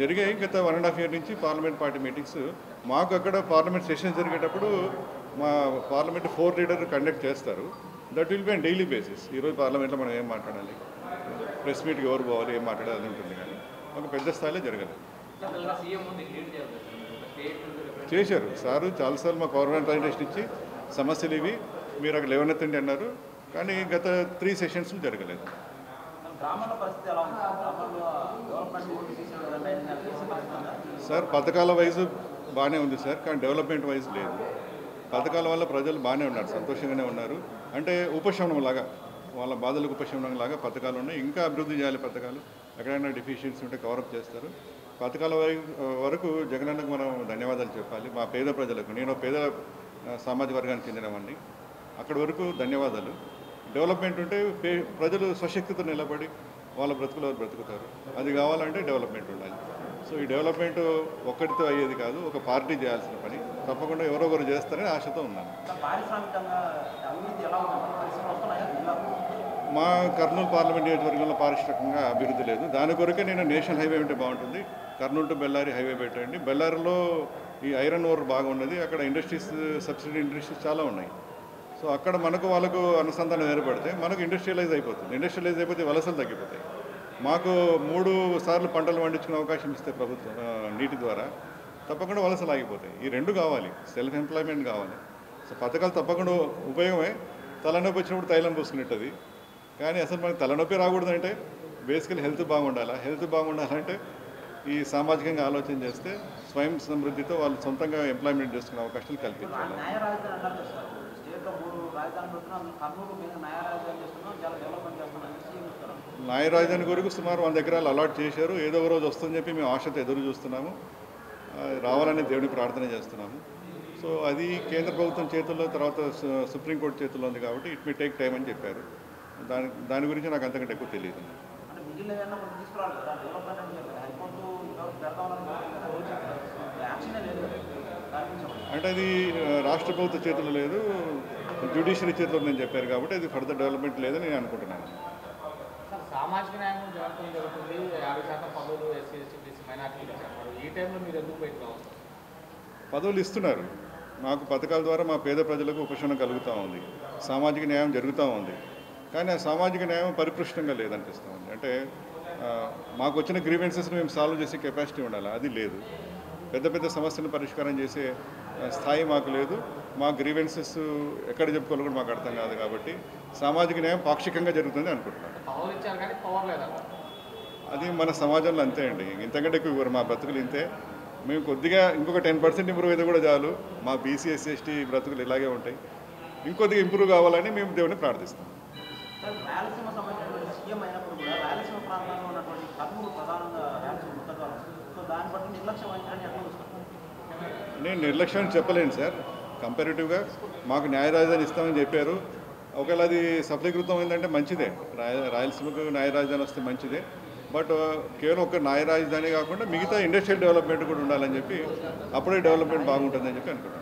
జరిగాయి. గత 1.5 ఇయర్ నుంచి పార్లమెంట్ పార్టీ మీటింగ్స్ మాకు అక్కడ పార్లమెంట్ సెషన్స్ జరిగేటప్పుడు మా పార్లమెంట్ 4 లీడర్ కండక్ట్ చేస్తారు. That will be on daily basis. ఈరోజు పార్లమెంట్లో మనం ఏం మాట్లాడాలి, ప్రెస్ మీట్కి ఎవరు పోవాలి, ఏం మాట్లాడాలి అది ఉంటుంది. కానీ ఒక పెద్ద స్థాయిలో జరగలేదు. చేశారు సారు చాలాసార్లు మా గవర్నమెంట్ ప్రజెంటేషన్ ఇచ్చి సమస్యలు ఇవి మీరు అక్కడ లేవనెత్తండి అన్నారు. కానీ గత 3 సెషన్స్లో జరగలేదు. సార్ పథకాల వైజు బాగానే ఉంది సార్, కానీ డెవలప్మెంట్ వైజ్ లేదు. పథకాల వల్ల ప్రజలు బాగానే ఉన్నారు, సంతోషంగానే ఉన్నారు. అంటే ఉపశమనం లాగా, వాళ్ళ బాధలకు ఉపశమనం లాగా పథకాలు ఉన్నాయి. ఇంకా అభివృద్ధి చేయాలి పథకాలు. ఎక్కడైనా డెఫిషియన్సీ ఉంటే కవరప్ చేస్తారు. పథకాల వరకు జగనన్నకు మనం ధన్యవాదాలు చెప్పాలి. మా పేద ప్రజలకు, నేను పేద సామాజిక వర్గానికి చెందినవాడిని, అక్కడి వరకు ధన్యవాదాలు. డెవలప్మెంట్ ఉంటే ప్రజలు స్వశక్తితో నిలబడి వాళ్ళ బ్రతుకులు బ్రతుకుతారు. అది కావాలంటే డెవలప్మెంట్ ఉండాలి. సో ఈ డెవలప్మెంట్ ఒక్కడితో అయ్యేది కాదు, ఒక పార్టీ చేయాల్సిన పని. తప్పకుండా ఎవరో ఒకరు చేస్తారని ఆశతో ఉన్నాను. మా కర్నూలు పార్లమెంట్ నియోజకవర్గంలో పారిశ్రామికంగా అభివృద్ధి లేదు. దాని కొరకే నేను నేషనల్ హైవే ఉంటే బాగుంటుంది, కర్నూలు టు బెల్లారి హైవే పెట్టండి. బెల్లారిలో ఈ ఐరన్ ఓర్ బాగా ఉన్నది, అక్కడ ఇండస్ట్రీస్, సబ్సిడీ ఇండస్ట్రీస్ చాలా ఉన్నాయి. సో అక్కడ మనకు వాళ్ళకు అనుసంధానం ఏర్పడితే మనకు ఇండస్ట్రియలైజ్ అయిపోతుంది. ఇండస్ట్రియలైజ్ అయిపోతే వలసలు తగ్గిపోతాయి. మాకు 3 సార్లు పంటలు పండించుకునే అవకాశం ఇస్తే ప్రభుత్వం నీటి ద్వారా, తప్పకుండా వలసలు ఆగిపోతాయి. ఈ 2 కావాలి, సెల్ఫ్ ఎంప్లాయ్మెంట్ కావాలి. సో పథకాలు తప్పకుండా ఉపయోగమే. తలనొప్పి వచ్చినప్పుడు తైలం పూసుకునేటది. కానీ అసలు మనకి తలనొప్పి రాకూడదంటే బేసికల్ హెల్త్ బాగుండాలి. హెల్త్ బాగుండాలంటే ఈ సామాజికంగా ఆలోచన చేస్తే స్వయం సమృద్ధితో వాళ్ళు సొంతంగా ఎంప్లాయ్మెంట్ చేసుకునే అవకాశాలు కల్పించాలి. న్యాయ రాజధాని కొరకు సుమారు 100 ఎకరాలు అలాట్ చేశారు. ఏదో ఒక రోజు వస్తుందని చెప్పి మేము ఆశతో ఎదురు చూస్తున్నాము. రావాలని దేవుని ప్రార్థన చేస్తున్నాము. సో అది కేంద్ర ప్రభుత్వం చేతుల్లో, తర్వాత సుప్రీంకోర్టు చేతుల్లో ఉంది కాబట్టి ఇట్ మే టేక్ టైం అని చెప్పారు. దాని గురించి నాకు అంతకంటే ఎక్కువ తెలియదు. అంటే అది రాష్ట్ర ప్రభుత్వ చేతుల్లో లేదు, జ్యుడిషియరీ చేతిలో ఉందని చెప్పారు కాబట్టి అది ఫర్దర్ డెవలప్మెంట్ లేదని నేను అనుకుంటున్నాను. సామాజిక న్యాయం జరుగుతుంది. 50% పదవులు ఎస్సీ ఎస్టీ బీసీ మైనార్టీలు ఇచ్చారు. ఈ టైంలో మీరు ఎందుకు బయటకు రావాలి? పదవులు ఇస్తున్నారు. మాకు పథకాల ద్వారా మా పేద ప్రజలకు ఉపశమనం కలుగుతూ ఉంది, సామాజిక న్యాయం జరుగుతూ ఉంది. కానీ ఆ సామాజిక న్యాయం పరిపృష్టంగా లేదనిపిస్తూ ఉంది. అంటే మాకు వచ్చిన గ్రీవెన్సెస్ని మేము సాల్వ్ చేసే కెపాసిటీ ఉండాలి, అది లేదు. పెద్ద పెద్ద సమస్యలను పరిష్కారం చేసే స్థాయి మాకు లేదు. మా గ్రీవెన్సెస్ ఎక్కడ చెప్పుకోవాలో కూడా మాకు అర్థం కాదు. కాబట్టి సామాజిక న్యాయం పాక్షికంగా జరుగుతుంది అనుకుంటున్నాను. అది మన సమాజంలో అంతే అండి, ఇంతకంటే ఎక్కువ ఇవ్వరు. మా బ్రతుకులు ఇంతే. మేము కొద్దిగా ఇంకొక 10% ఇంప్రూవ్ అయితే కూడా చాలు. మా బీసీ ఎస్సీ ఎస్టీ బ్రతుకులు ఇలాగే ఉంటాయి. ఇంకొద్దిగా ఇంప్రూవ్ కావాలని మేము దేవుని ప్రార్థిస్తాం. నేను నిర్లక్ష్యం చెప్పలేను సార్. కంపారిటివ్గా మాకు న్యాయ రాజధాని ఇస్తామని చెప్పారు. ఒకవేళ అది సఫలీకృతం అయిందంటే మంచిదే, రాయలసీమకు న్యాయ రాజధాని వస్తే మంచిదే. బట్ కేవలం ఒక న్యాయ రాజధాని కాకుండా మిగతా ఇండస్ట్రియల్ డెవలప్మెంట్ కూడా ఉండాలని చెప్పి, అప్పుడే డెవలప్మెంట్ బాగుంటుందని చెప్పి అనుకుంటున్నాను.